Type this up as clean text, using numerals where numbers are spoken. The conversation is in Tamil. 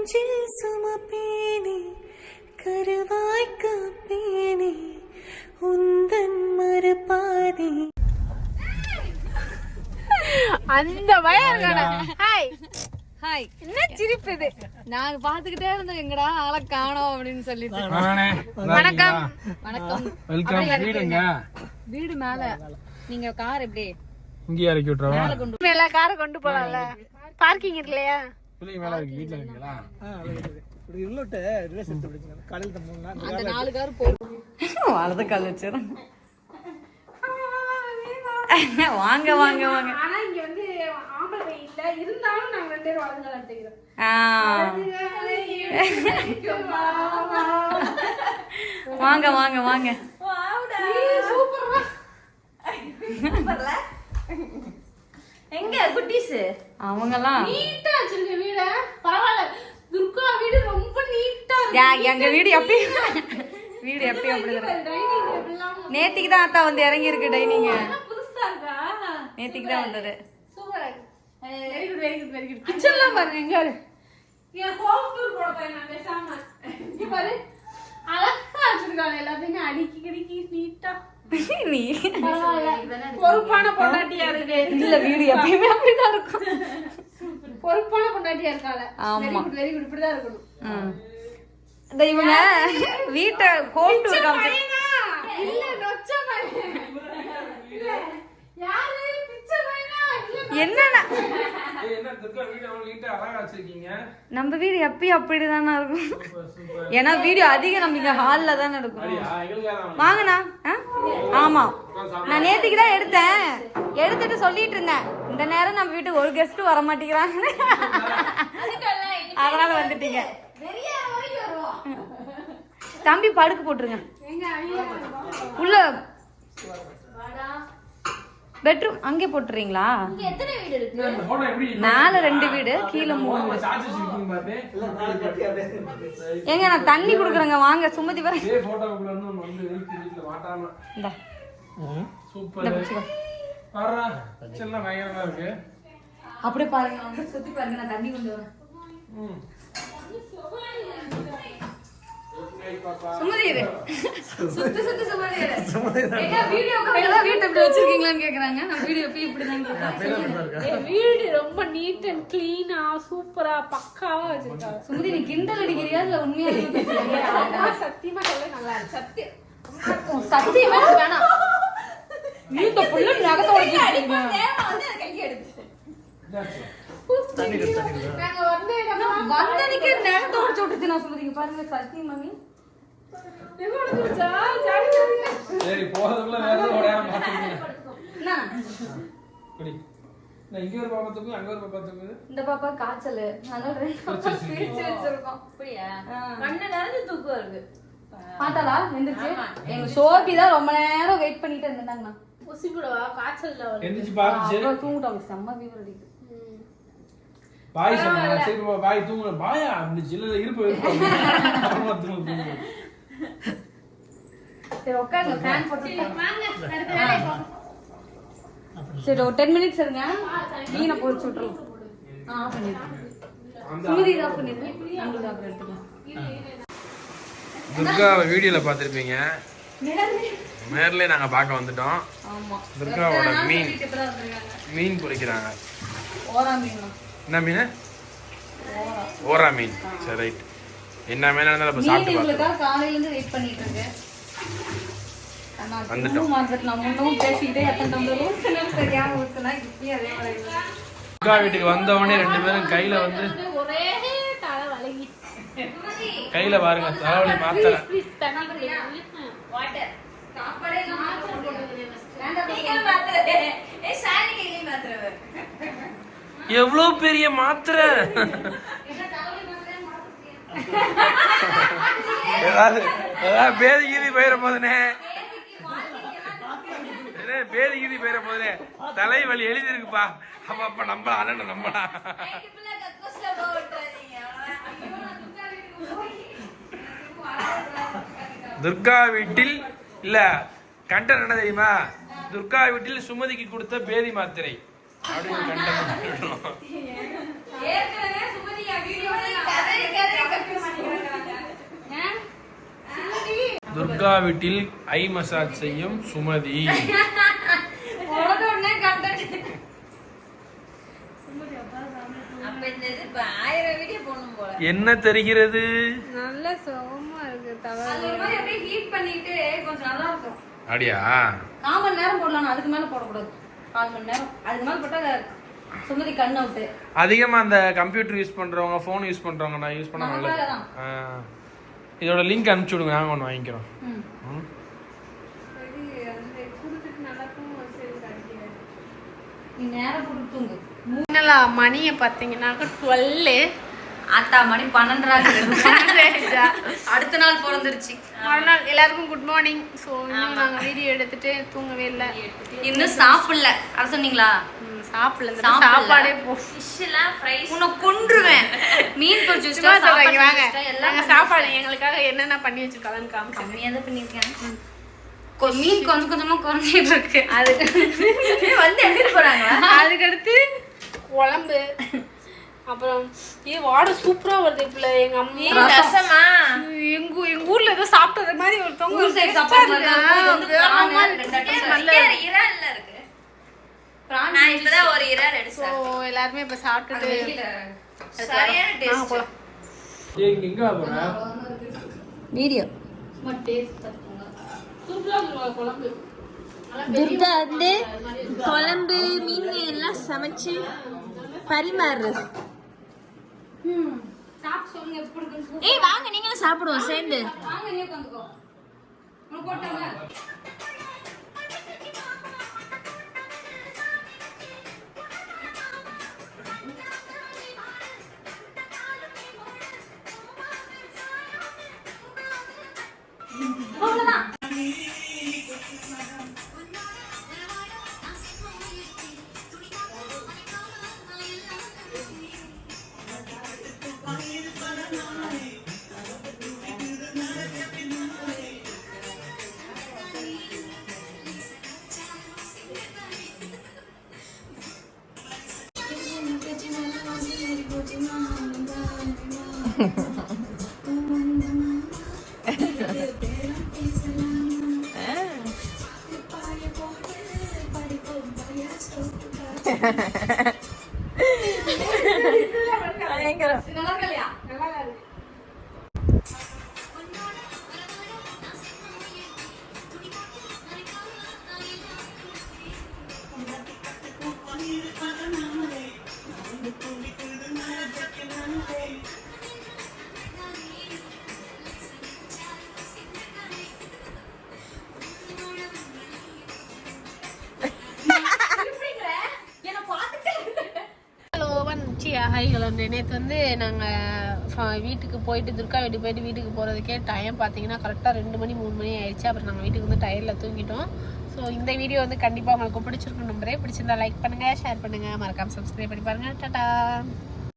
நெஞ்சில் சுமப்பேனே கருவாய் காப்பேனே உந்தன் மறுபாதி. அந்த பயம் ஹாய் ஹாய் என்ன சிரிப்பு இது? நாங்க பாத்துக்கிட்டே இருந்தோம் எங்கடா ஆளை காணோம் அப்படின்னு சொல்லிட்டு. வணக்கம் வணக்கம். வீடு மேல. நீங்க கார் எப்படி இங்க இறக்கி விட்டுறவா? மேல காரை கொண்டு போலாம்ல, பார்க்கிங் இல்லையா? பிள்ளைங்க மேல இருக்கு, வீட்ல இருக்கீங்களா? இப்படி இல்லட்ட ரிவர்ஸ் எடுத்து பிடிங்க. காலையில மூணு நாள் அந்த 4 கார் போகும். வலது கால் வச்சிரும். வாங்க வாங்க வாங்க. ஆனா இங்க வந்து ஆம்பளை இல்ல, இருந்தாலும் நாங்க ரெண்டு பேரும் வலது கால் எடுத்துக்கிறோம். வாங்க வாங்க வாங்க. சூப்பர்மா. சூப்பர்ல. எங்க குட்டீஸ் அவங்கலாம் நீட்டா வச்சிருக்க வீட. பரவாயில்ல, துர்கா வீடு ரொம்ப நீட்டா இருக்கு. எங்க வீடு எப்பயும் அப்படிதான். நேத்திக்கு தான் அத்தா வந்து இறங்கி இருக்கு டைனிங். புதுசா இருக்கா? நேத்திக்கு தான் வந்தது. சூப்பரா இருக்கு. Very good very good very good. கிச்சன்லாம் பாருங்க எங்க இருக்கு. இங்க ஹோம் டூர் போட போய் நான் பேசாம. இங்க பாரு அழகா வச்சிருக்காங்க, எல்லாத்தையுமே அடுக்கி கிடக்கி நீட்டா. நீ பொறுப்பான பொண்டாட்டியா இருக்கு. இல்ல வீடு எப்பயுமே அப்படிதான் இருக்கும். பொறுப்பான பொண்டாட்டியா இருக்கால. ஆமா வெரி குட் இப்படிதான் இருக்கணும். இவங்க வீட்டை ஹோம் டூர் காமிச்சு இல்ல நொச்ச பையன் இல்ல யாரு பிச்சை பையனா இல்ல என்னன்னா என்ன துர்கா வீடு அவங்க நீட்டா அழகா வச்சிருக்கீங்க. நம்ம வீடு எப்பயும் அப்படிதானா இருக்கும். ஏன்னா வீடியோ அதிகம் நம்ம இங்க ஹால்ல தான் நடக்கும். வாங்கண்ணா. ஆமா நான் நேத்திக்கு தான் எடுத்துட்டு சொல்லிட்டு இருந்தேன், இந்த நேரம் நம்ம வீட்டுக்கு ஒரு கெஸ்ட் வர மாட்டேங்கிறாங்க, அதனால வந்துட்டீங்க. தம்பி படுக்க போட்டுருங்க உள்ள. பெட்ரூம் அங்கே போட்டுறீங்களா? மேல 2 வீடு, கீழே 3 வீடு. ஏங்க நான் தண்ணி குடுக்குறேங்க, வாங்க. சுமதி வர அப்படியே பாருங்க, சுத்தி பாருங்க. நான் தண்ணி கொண்டு வரேன். சுமதி சுத்தி சுமதி வீட்டு இப்படி வச்சிருக்கீங்களான்னு கேக்குறாங்க. நான் வீடியோ இப்படிதான் கேக்குறேன். வீடு ரொம்ப நீட் அண்ட் கிளீனா சூப்பரா பக்காவா வச்சிருக்காங்க. சுமதி நீ கிண்டல் அடிக்கிறியா இல்ல உண்மையா சத்தியமா சொல்ல நல்லா இருக்கு. சத்தியமா வேணாம். இந்த புள்ள நகத்தோட நாங்க வந்தனிக்கு நகத்தோட சுட்டுச்சு. நான் சுமதிங்க பாருங்க சத்தியம் மம்மி. சரி போறதுக்குள்ள வேற ஓடையா மாட்டீங்க. இங்க ஒரு பாப்பாத்துக்கு அங்க ஒரு பாப்பாத்துக்கு. இந்த பாப்பா காய்ச்சல், அதனால பிரிச்சு வச்சிருக்கோம். அப்படியே கண்ணு நிறைஞ்சு தூக்கம் இருக்கு. பாத்தாளா எந்திரிச்சு? எங்க சோபி தான் ரொம்ப நேரம் வெயிட் பண்ணிட்டு இருந்தாங்கண்ணா. ஊசி கூடவா காய்ச்சல்ல எந்திரிச்சு பாத்துச்சு. தூங்கிட்டாங்க, செம்ம ஃபீவர் அடிக்குது. பாய் சொன்னா சரி பாய் தூங்க. பாயா அப்படி இல்ல இருப்பு அப்புறமா தூங்க. சரி உட்காருங்க, ஃபேன் போட்டு சரி ஒரு 10 மினிட்ஸ் இருங்க. மீனை பொரிச்சு விட்டுருவோம். ஆஃப் பண்ணிடுறேன். சுமதி ஆஃப் பண்ணிடுறேன். உங்களுக்கு அப்புறம் எடுத்துக்கலாம். துர்கா வீடியோல பாத்திருப்பீங்க, நேர்ல நாங்க பார்க்க வந்துட்டோம். துர்காவோட மீன் பொரிக்கிறாங்க. என்ன மீன்? ஓரா மீன். சரி ரைட். என்ன மீனா இருந்தாலும் சாப்பிட்டு பாருங்க. காலையில இருந்து வெயிட் பண்ணிட்டு இருக்கேன். வந்துட்டோம். நான் முன்னவும் பேசிட்டே எத்தனை டம்ளரும் தெரியாம ஊத்துனா இப்படி அதே மாதிரி. துர்கா வீட்டுக்கு வந்த உடனே 2 பேரும் கையில வந்து ஒரே தலை வலகி. கையில பாருங்க தலைவலி மாத்திரை. வாட்டர் சாப்பாடே மாத்திரை போட்டுக்கிறேன். எவ்வளவு பெரிய மாத்திரை. ஏதாவது பேதி கீதி போயிட போதுனே, பேதி கீதி போயிட போதுனே. தலைவலி எழுதிருக்குப்பா. அப்ப அப்ப நம்பலாம், அண்ணன் நம்பலாம். துர்கா வீட்டில் இல்ல கண்டென்ட் என்ன தெரியுமா? துர்கா வீட்டில் சுமதிக்கு கொடுத்த பேதி மாத்திரை அப்படின்னு கண்டென்ட். துர்கா வீட்டில் ஐ மசாஜ் செய்யும் சுமதி. அப்ப இந்த இது இப்ப 1000 வீடியோ போடணும் போல. என்ன தெரிகிறது? நல்ல சோகமா இருக்கு தவறு. அது ஒரு மாதிரி அப்படியே ஹீட் பண்ணிட்டு கொஞ்சம் நல்லா இருக்கும். அப்படியா? 1/4 மணி நேரம் போடலாம், அதுக்கு மேல போடக்கூடாது. 1/4 மணி நேரம் அதுக்கு மேல போட்டா சுமதி கண் அவுட்டு. அதிகமா அந்த கம்ப்யூட்டர் யூஸ் பண்றவங்க, போன் யூஸ் பண்றவங்க நான் யூஸ் பண்ண நல்லது. இதோட லிங்க் அனுப்பிச்சு விடுங்க, நாங்க ஒன்று வாங்கிக்கிறோம். நீ நேரம் போட்டு தூங்கு. மணியை பார்த்தீங்கன்னாக்கா 12. ஆத்தா மணி 12 அடுத்த நாள் பிறந்துருச்சு. மறுநாள் எல்லாருக்கும் குட் மார்னிங். ஸோ இன்னும் நாங்கள் வீடியோ எடுத்துட்டு தூங்கவே இல்லை. இன்னும் சாப்பிடல. அது சொன்னீங்களா? சாப்பிடல. சாப்பாடே உன்னை கொன்றுவேன். மீன் பொரிச்சு வச்சுட்டா வாங்க நாங்கள் சாப்பாடு எங்களுக்காக என்னென்ன பண்ணி வச்சிருக்காங்கன்னு காமிச்சு. கம்மியாக தான் பண்ணியிருக்கேன். மீன் கொஞ்சம் கொஞ்சமா குறைஞ்சிட்டு இருக்கு. அதுக்கு வந்து எடுத்துட்டு போறாங்களா? அதுக்கடுத்து குழம்பு. அப்புறம் இது வாடை சூப்பரா வருது. இப்ப எங்க அம்மா ரசமா எங்க ஊர்ல ஏதோ சாப்பிட்டது மாதிரி ஒருத்தவங்க ஊர் சைடு சாப்பாடு இறால்ல இருக்கு. நான் இப்பதான் ஒரு இறால் எடுத்தேன். ஸோ எல்லாருமே இப்ப சாப்பிட்டுட்டு சரியான டேஸ்ட். எங்க போற வீடியோ குழம்பு துர்கா வந்து குழம்பு மீன் எல்லாம் சமைச்சு பரிமாறுறது. சாப்பிட்டு சொல்லுங்க எப்படி இருக்குன்னு. ஏய் வாங்க நீங்களும் சாப்பிடுவோம் சேர்ந்து. வாங்க நீ உட்காந்துக்கோ. உனக்கு போட்டாங்க. ஹலோ நேற்று வந்து நாங்கள் வீட்டுக்கு போயிட்டு துர்கா வீட்டுக்கு போயிட்டு வீட்டுக்கு போகிறதுக்கே டைம் பார்த்தீங்கன்னா கரெக்டாக 2 மணி 3 மணி ஆயிடுச்சு. அப்புறம் நாங்கள் வீட்டுக்கு வந்து டயரில் தூங்கிட்டோம். ஸோ இந்த வீடியோ வந்து கண்டிப்பாக உங்களுக்கு பிடிச்சிருக்கும் நம்புறேன். பிடிச்சிருந்தா லைக் பண்ணுங்கள், ஷேர் பண்ணுங்கள், மறக்காமல் சப்ஸ்கிரைப் பண்ணி பாருங்கள். டாடா.